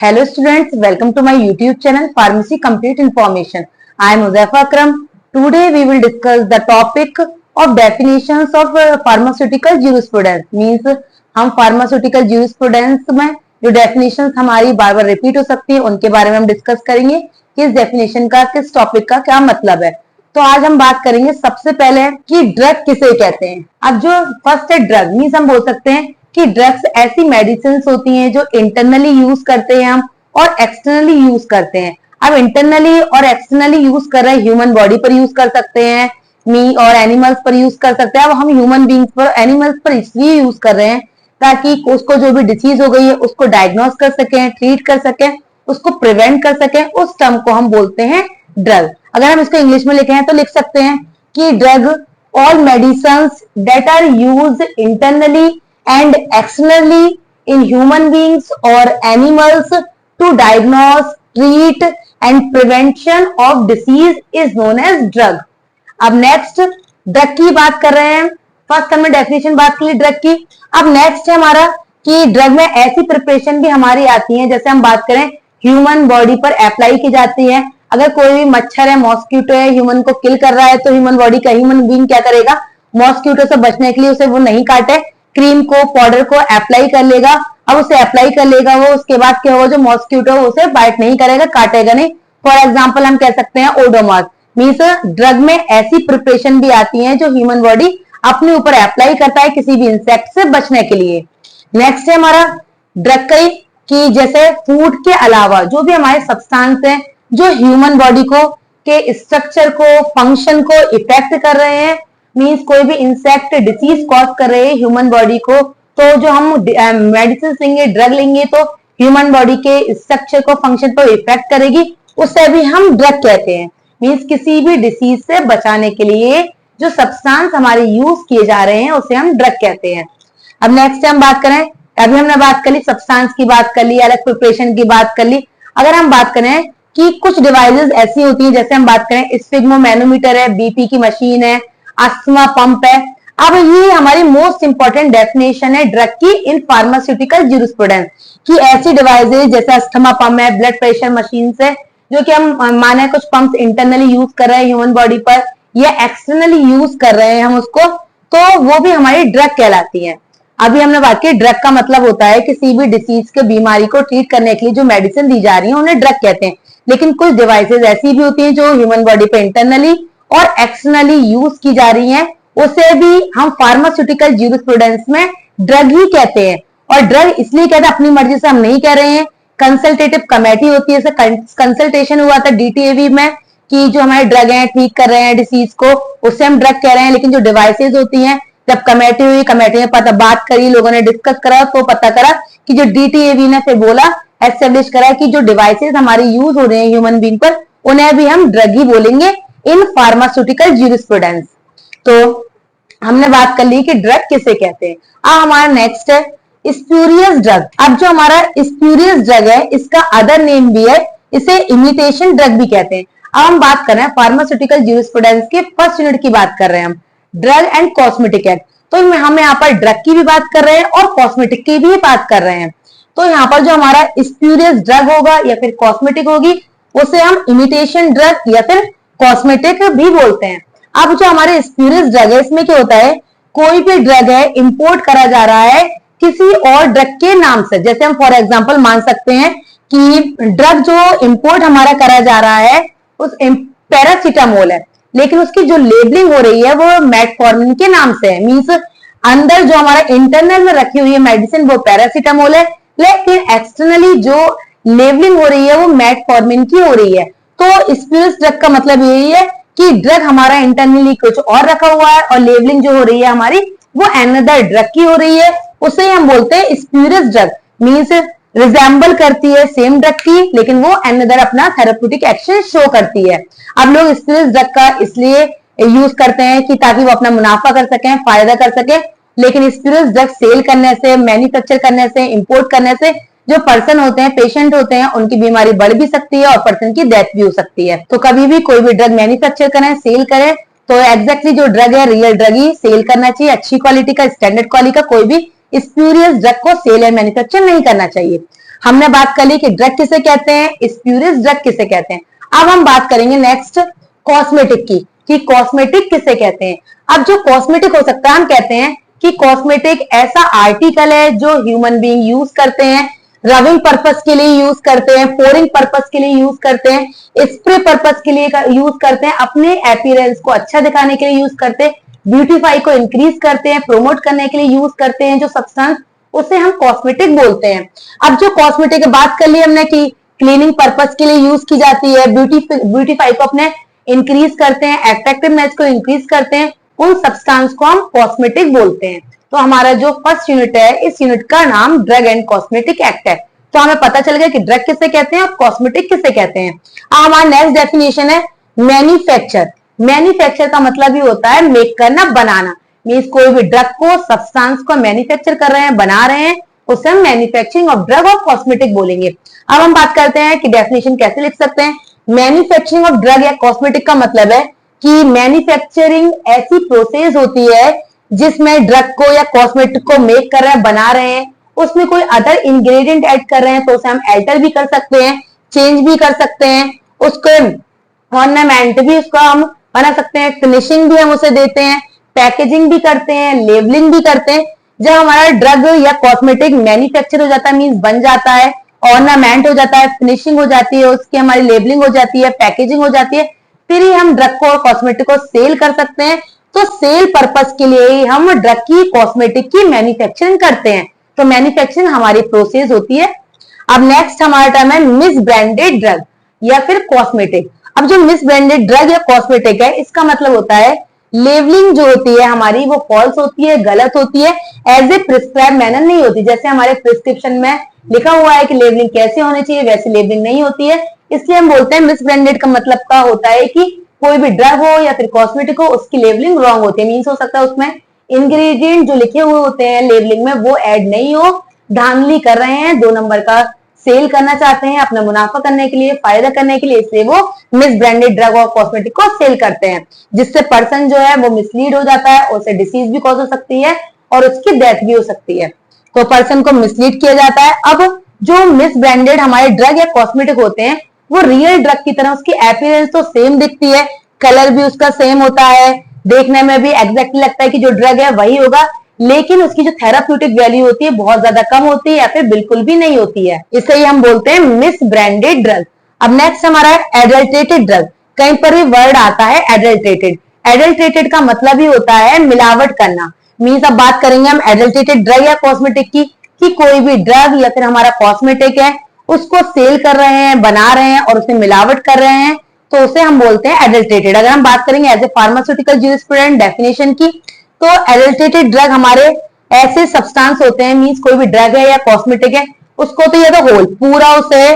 Hello students, welcome to my YouTube channel Pharmacy Complete Information. I am Uzaifa Akram. Today we will discuss the topic of definitions of pharmaceutical jurisprudence. Means हम pharmaceutical jurisprudence में जो definitions हमारी बार बार repeat हो सकती है उनके बारे में हम discuss करेंगे कि इस definition का किस topic का क्या मतलब है। तो आज हम बात करेंगे सबसे पहले कि ड्रग किसे कहते हैं। अब जो फर्स्ट है ड्रग, मीन्स हम बोल सकते हैं कि ड्रग्स ऐसी मेडिसिन होती हैं जो इंटरनली यूज करते हैं हम और एक्सटर्नली यूज करते हैं। अब इंटरनली और एक्सटर्नली यूज कर रहे हैं, ह्यूमन बॉडी पर यूज कर सकते हैं, मी और एनिमल्स पर यूज कर सकते हैं। अब हम ह्यूमन बींग्स पर, एनिमल्स पर इसलिए यूज कर रहे हैं ताकि उसको जो भी डिसीज हो गई है उसको डायग्नोस कर सकें, ट्रीट कर सकें, उसको प्रिवेंट कर सकें। उस टर्म को हम बोलते हैं ड्रग। अगर हम इसको इंग्लिश में लिखे हैं तो लिख सकते हैं कि drug all medicines that are used internally and externally in human beings or animals to diagnose, treat and prevention of disease is known as drug. अब नेक्स्ट ड्रग की बात कर रहे हैं। फर्स्ट हमने डेफिनेशन बात की ड्रग की। अब नेक्स्ट है हमारा कि ड्रग में ऐसी प्रिपरेशन भी हमारी आती है, जैसे हम बात करें ह्यूमन बॉडी पर अप्लाई की जाती है। अगर कोई भी मच्छर है, मॉस्किटो है, ह्यूमन को किल कर रहा है तो ह्यूमन बॉडी का ह्यूमन बीइंग क्या करेगा, मॉस्किटो से बचने के लिए उसे वो नहीं काटे, क्रीम को, पाउडर को अप्लाई कर लेगा। अब उसे अप्लाई कर लेगा वो, उसके बाद क्या होगा, जो मॉस्किटो उसे बाइट नहीं करेगा, काटेगा नहीं। फॉर एग्जांपल हम कह सकते हैं ओडोमॉस। मींस ड्रग में ऐसी प्रिपरेशन भी आती है जो ह्यूमन बॉडी अपने ऊपर अप्लाई करता है किसी भी इंसेक्ट से बचने के लिए। नेक्स्ट है हमारा ड्रग की जैसे फूड के अलावा जो भी हमारे सब्सटेंस है जो ह्यूमन बॉडी को के स्ट्रक्चर को, फंक्शन को इफेक्ट कर रहे हैं, मीन्स कोई भी इंसेक्ट डिसीज कॉज कर रहे हैं ह्यूमन बॉडी को, तो जो हम मेडिसिन लेंगे, ड्रग लेंगे तो ह्यूमन बॉडी के स्ट्रक्चर को, फंक्शन को इफेक्ट करेगी, उसे भी हम ड्रग कहते हैं। मीन्स किसी भी डिसीज से बचाने के लिए जो सब्सटेंस हमारे यूज किए जा रहे हैं उसे हम ड्रग कहते हैं। अब नेक्स्ट हम बात करें, अभी हमने बात कर ली सब्सटेंस की, बात कर ली अलग प्रिपरेशन की, बात कर ली। अगर हम बात करें कि कुछ डिवाइसेस ऐसी होती हैं, जैसे हम बात करें स्फिग्मोमैनोमीटर है, बीपी की मशीन है, अस्थमा पंप है। अब ये हमारी मोस्ट इंपॉर्टेंट डेफिनेशन है ड्रग की इन फार्मास्यूटिकल ज्यूरिस्प्रूडेंस कि ऐसी डिवाइसेस जैसे अस्थमा पंप है, ब्लड प्रेशर मशीन है, जो कि हम माने कुछ पंप्स इंटरनली यूज कर रहे हैं ह्यूमन बॉडी पर या एक्सटर्नली यूज कर रहे हैं हम उसको, तो वो भी हमारी ड्रग कहलाती है। अभी हमने बात की ड्रग का मतलब होता है किसी भी डिसीज के, बीमारी को ट्रीट करने के लिए जो मेडिसिन दी जा रही है उन्हें ड्रग कहते हैं। लेकिन कुछ डिवाइसेस ऐसी भी होती है जो ह्यूमन बॉडी पे इंटरनली और एक्सटर्नली यूज की जा रही हैं, उसे भी हम फार्मास्यूटिकल ज्यूरिस्प्रूडेंस में ड्रग ही कहते हैं। और ड्रग इसलिए कहते हैं, अपनी मर्जी से हम नहीं कह रहे हैं, कंसल्टेटिव कमेटी होती है, कंसल्टेशन हुआ था डीटीएवी में कि जो हमारे ड्रग हैं ठीक कर रहे हैं डिसीज को, उसे हम ड्रग कह रहे हैं। लेकिन जो डिवाइसेज होती हैं, जब कमेटी हुई, कमेटी में पता बात करी, लोगों ने डिस्कस करा तो पता करा कि जो डीटीएवी ने फिर बोला, एस्टेब्लिश करा कि जो डिवाइसेज हमारे यूज हो रहे हैं ह्यूमन बीइंग पर, उन्हें भी हम ड्रग ही बोलेंगे इन फार्मास्यूटिकल ज्यूरिस्प्रूडेंस। तो हमने बात कर ली कि ड्रग किसे कहते हैं। अब हमारा नेक्स्ट है स्प्यूरियस ड्रग। अब जो हमारा स्प्यूरियस ड्रग है इसका अदर नेम भी है, इसे इमिटेशन ड्रग भी कहते हैं। अब हम बात कर रहे हैं फार्मास्यूटिकल ज्यूरिस्प्रूडेंस के फर्स्ट यूनिट की बात कर रहे हैं हम, ड्रग एंड कॉस्मेटिक एक्ट। तो हम यहाँ पर ड्रग की भी बात कर रहे हैं और कॉस्मेटिक की भी बात कर रहे हैं। तो यहाँ पर जो हमारा स्प्यूरियस ड्रग होगा या फिर कॉस्मेटिक होगी उसे हम इमिटेशन ड्रग या फिर कॉस्मेटिक भी बोलते हैं। अब जो हमारे स्प्यूरियस ड्रग है इसमें क्या होता है, कोई भी ड्रग है इंपोर्ट करा जा रहा है किसी और ड्रग के नाम से। जैसे हम फॉर एग्जांपल मान सकते हैं कि ड्रग जो इंपोर्ट हमारा करा जा रहा है उस पैरासीटामोल है, लेकिन उसकी जो लेबलिंग हो रही है वो मेटफॉर्मिन के नाम से है। मींस अंदर जो हमारा इंटरनल में रखी हुई है मेडिसिन वो पैरासीटामोल है, लेकिन एक्सटर्नली जो लेबलिंग हो रही है वो मेटफॉर्मिन की हो रही है। तो स्प्यूरियस ड्रग का मतलब यही है कि ड्रग हमारा इंटरनली कुछ और रखा हुआ है और लेबलिंग जो हो रही है हमारी वो अनदर ड्रग की हो रही है, उसे हम बोलते हैं स्प्यूरियस ड्रग। मींस रिजेंबल करती है सेम ड्रग की, लेकिन वो अनदर अपना थेरेप्यूटिक एक्शन शो करती है। अब लोग स्प्यूरियस ड्रग का इसलिए यूज करते हैं कि ताकि वो अपना मुनाफा कर सकें, फायदा कर सके। लेकिन स्प्यूरियस ड्रग सेल करने से, मैन्युफैक्चर करने से, इंपोर्ट करने से जो पर्सन होते हैं, पेशेंट होते हैं, उनकी बीमारी बढ़ भी सकती है और पर्सन की डेथ भी हो सकती है। तो कभी भी कोई भी ड्रग मैन्युफैक्चर करें, सेल करें तो एग्जैक्टली जो ड्रग है रियल ड्रग ही सेल करना चाहिए, अच्छी क्वालिटी का, स्टैंडर्ड क्वालिटी का। कोई भी स्प्यूरियस ड्रग को सेल या मैन्युफैक्चर नहीं करना चाहिए। हमने बात कर ली कि ड्रग किसे कहते हैं, स्प्यूरियस ड्रग किसे कहते हैं। अब हम बात करेंगे नेक्स्ट कॉस्मेटिक की, कि कॉस्मेटिक किसे कहते हैं। अब जो कॉस्मेटिक हो सकता है, हम कहते हैं कि कॉस्मेटिक ऐसा आर्टिकल है जो ह्यूमन बीइंग यूज करते हैं, रबिंग पर्पस के लिए यूज करते हैं, पोरिंग पर्पस के लिए यूज करते हैं, स्प्रे पर्पस के लिए यूज करते हैं, अपने अपीयरेंस को अच्छा दिखाने के लिए यूज करते हैं, ब्यूटीफाई को इंक्रीज करते हैं, प्रोमोट करने के लिए यूज करते हैं जो सब्सटेंस, उसे हम कॉस्मेटिक बोलते हैं। अब जो कॉस्मेटिक की बात कर ली हमने कि क्लीनिंग पर्पस के लिए यूज की जाती है, ब्यूटीफाई को अपने इंक्रीज करते हैं, अट्रैक्टिवनेस को इंक्रीज करते हैं, उन सब्सटेंस को हम कॉस्मेटिक बोलते हैं। तो हमारा जो फर्स्ट यूनिट है, इस यूनिट का नाम ड्रग एंड कॉस्मेटिक एक्ट है। तो हमें पता चल गया कि ड्रग किसे कहते हैं और कॉस्मेटिक किसे कहते हैं। हमारा नेक्स्ट डेफिनेशन है मैन्युफैक्चर। मैन्युफैक्चर का मतलब ही होता है मेक करना, बनाना। मीन्स कोई भी ड्रग को, सब्सटेंस को मैन्युफैक्चर कर रहे हैं, बना रहे हैं, उसे हम मैन्युफैक्चरिंग ऑफ ड्रग और कॉस्मेटिक बोलेंगे। अब हम बात करते हैं कि डेफिनेशन कैसे लिख सकते हैं। मैन्युफैक्चरिंग ऑफ ड्रग या कॉस्मेटिक का मतलब है कि मैन्युफैक्चरिंग ऐसी प्रोसेस होती है जिसमें ड्रग को या कॉस्मेटिक को मेक कर रहे हैं, बना रहे हैं, उसमें कोई अदर इंग्रेडिएंट ऐड कर रहे हैं, तो उसे हम अल्टर भी कर सकते हैं, चेंज भी कर सकते हैं, उसको ऑर्नामेंट भी उसका हम बना सकते हैं, फिनिशिंग भी हम उसे देते हैं, पैकेजिंग भी करते हैं, लेबलिंग भी करते हैं। जब हमारा ड्रग या कॉस्मेटिक मैन्युफैक्चर हो जाता है, मीन्स बन जाता है, ऑर्नामेंट हो जाता है, फिनिशिंग हो जाती है, उसकी हमारी लेबलिंग हो जाती है, पैकेजिंग हो जाती है, फिर ही हम ड्रग को और कॉस्मेटिक को सेल कर सकते हैं। तो सेल पर्पस के लिए ही हम ड्रग की, कॉस्मेटिक की मैन्युफैक्चरिंग करते हैं। तो मैन्युफैक्चरिंग हमारी प्रोसेस होती है। अब नेक्स्ट हमारा टर्म है मिस ब्रांडेड ड्रग या फिर कॉस्मेटिक। अब जो मिस ब्रांडेड ड्रग या कॉस्मेटिक है, इसका मतलब होता है लेबलिंग जो होती है हमारी वो फॉल्स होती है, गलत होती है, एज ए प्रिस्क्राइब मैनर नहीं होती। जैसे हमारे प्रिस्क्रिप्शन में लिखा हुआ है कि लेबलिंग कैसे होनी चाहिए, वैसे लेबलिंग नहीं होती है। इसलिए हम बोलते हैं मिस ब्रांडेड का मतलब का होता है कि कोई भी ड्रग हो या फिर कॉस्मेटिक हो, उसकी लेबलिंग रॉन्ग होती है। मीन्स हो सकता है उसमें इंग्रेडिएंट जो लिखे हुए होते हैं लेबलिंग में वो ऐड नहीं हो, धांधली कर रहे हैं, 2 नंबर का सेल करना चाहते हैं अपना मुनाफा करने के लिए, फायदा करने के लिए, इसलिए वो मिस ब्रांडेड ड्रग और कॉस्मेटिक को सेल करते हैं, जिससे पर्सन जो है वो मिसलीड हो जाता है, उसे डिसीज भी कॉज हो सकती है और उसकी डेथ भी हो सकती है। तो पर्सन को मिसलीड किया जाता है। अब जो मिस ब्रांडेड हमारे ड्रग या कॉस्मेटिक होते हैं वो रियल ड्रग की तरह, उसकी अपीयरेंस तो सेम दिखती है, कलर भी उसका सेम होता है, देखने में भी एग्जैक्टली लगता है कि जो ड्रग है वही होगा, लेकिन उसकी जो थेराप्यूटिक वैल्यू होती है बहुत ज्यादा कम होती है या फिर बिल्कुल भी नहीं होती है। इसे ही हम बोलते हैं मिस ब्रांडेड ड्रग। अब नेक्स्ट हमारा है एडल्ट्रेटेड ड्रग। कहीं पर भी वर्ड आता है एडल्ट्रेटेड। एडल्ट्रेटेड का मतलब ही होता है मिलावट करना। मीन्स अब बात करेंगे हम एडल्ट्रेटेड ड्रग या कॉस्मेटिक की, कि कोई भी ड्रग या फिर हमारा कॉस्मेटिक है उसको सेल कर रहे हैं, बना रहे हैं और उसमें मिलावट कर रहे हैं, तो उसे हम बोलते हैं एडल्ट्रेटेड। अगर हम बात करेंगे एज ए फार्मास्यूटिकल ज्यूरिस्प्रूडेंट डेफिनेशन की, तो एडल्ट्रेटेड ड्रग हमारे ऐसे सब्सटेंस होते हैं, मींस कोई भी ड्रग है या कॉस्मेटिक है उसको तो या तो होल पूरा उसे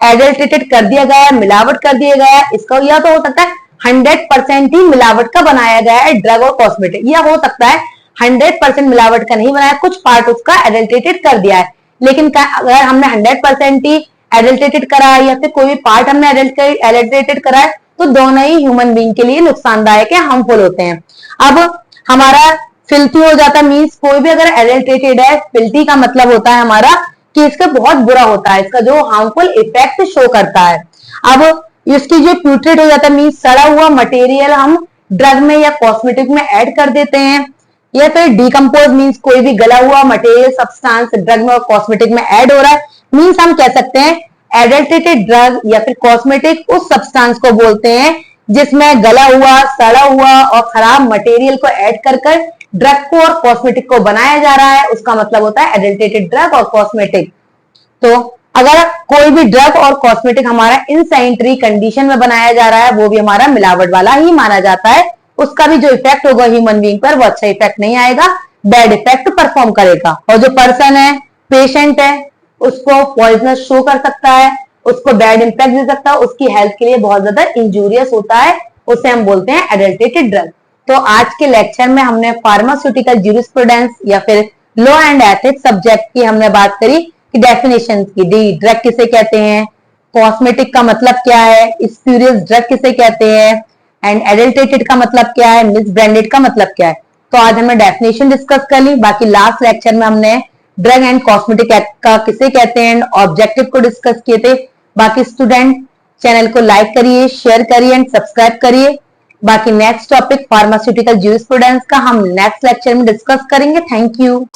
एडल्ट्रेटेड कर दिया गया है, मिलावट कर दिया गया है, इसका या तो हो सकता है 100% ही मिलावट का बनाया गया है ड्रग और कॉस्मेटिक, या हो सकता है 100% मिलावट का नहीं बनाया, कुछ पार्ट उसका एडल्ट्रेटेड कर दिया है। लेकिन अगर हमने 100% ही एडल्ट्रेटेड करा है या फिर कोई भी पार्ट हमने एडल्ट्रेटेड करा है, तो दोनों ही ह्यूमन बीइंग के लिए नुकसानदायक है, हार्मफुल होते हैं। अब हमारा फिल्टी हो जाता है, मीन्स कोई भी अगर एडल्ट्रेटेड है, फिल्टी का मतलब होता है हमारा कि इसका बहुत बुरा होता है, इसका जो हार्मफुल इफेक्ट शो करता है। अब इसकी जो प्यूट्रेट हो जाता है, मीन्स सड़ा हुआ मटेरियल हम ड्रग में या कॉस्मेटिक में ऐड कर देते हैं, या फिर डिकम्पोज मीन्स कोई भी गला हुआ मटेरियल सब्सटेंस ड्रग में और कॉस्मेटिक में ऐड हो रहा है। मीन्स हम कह सकते हैं एडल्ट्रेटेड ड्रग या फिर कॉस्मेटिक उस सब्सटेंस को बोलते हैं जिसमें गला हुआ, सड़ा हुआ और खराब मटेरियल को ऐड कर ड्रग को और कॉस्मेटिक को बनाया जा रहा है, उसका मतलब होता है एडल्ट्रेटेड ड्रग और कॉस्मेटिक। तो अगर कोई भी ड्रग और कॉस्मेटिक हमारा इनसैनिटरी कंडीशन में बनाया जा रहा है, वो भी हमारा मिलावट वाला ही माना जाता है, उसका भी जो इफेक्ट होगा ह्यूमन बीइंग पर वो अच्छा इफेक्ट नहीं आएगा, बैड इफेक्ट परफॉर्म करेगा। और जो पर्सन है, पेशेंट है, उसको पॉइजनस शो कर सकता है, उसको बैड इंपैक्ट दे सकता है, उसकी हेल्थ के लिए बहुत ज्यादा इंजूरियस होता है, उसे हम बोलते हैं एडल्ट्रेटेड ड्रग। तो आज के लेक्चर में हमने फार्मास्यूटिकल ज्यूरिस्प्रूडेंस या फिर लॉ एंड एथिक्स सब्जेक्ट की हमने बात करी कि डेफिनेशन की दी, ड्रग किसे कहते हैं, कॉस्मेटिक का मतलब क्या है, स्प्यूरियस ड्रग किसे कहते हैं, एंड एडल्ट्रेटेड का मतलब क्या है, मिस ब्रांडेड का मतलब क्या है। तो आज हमने डेफिनेशन डिस्कस कर ली। बाकी लास्ट लेक्चर में हमने ड्रग एंड कॉस्मेटिक एक्ट का किसे कहते हैं, ऑब्जेक्टिव को डिस्कस किए थे। बाकी स्टूडेंट चैनल को लाइक करिए, शेयर करिए एंड सब्सक्राइब करिए। बाकी नेक्स्ट टॉपिक फार्मास्यूटिकल ज्यूरिस्प्रूडेंस का हम नेक्स्ट लेक्चर में डिस्कस करेंगे। Thank you.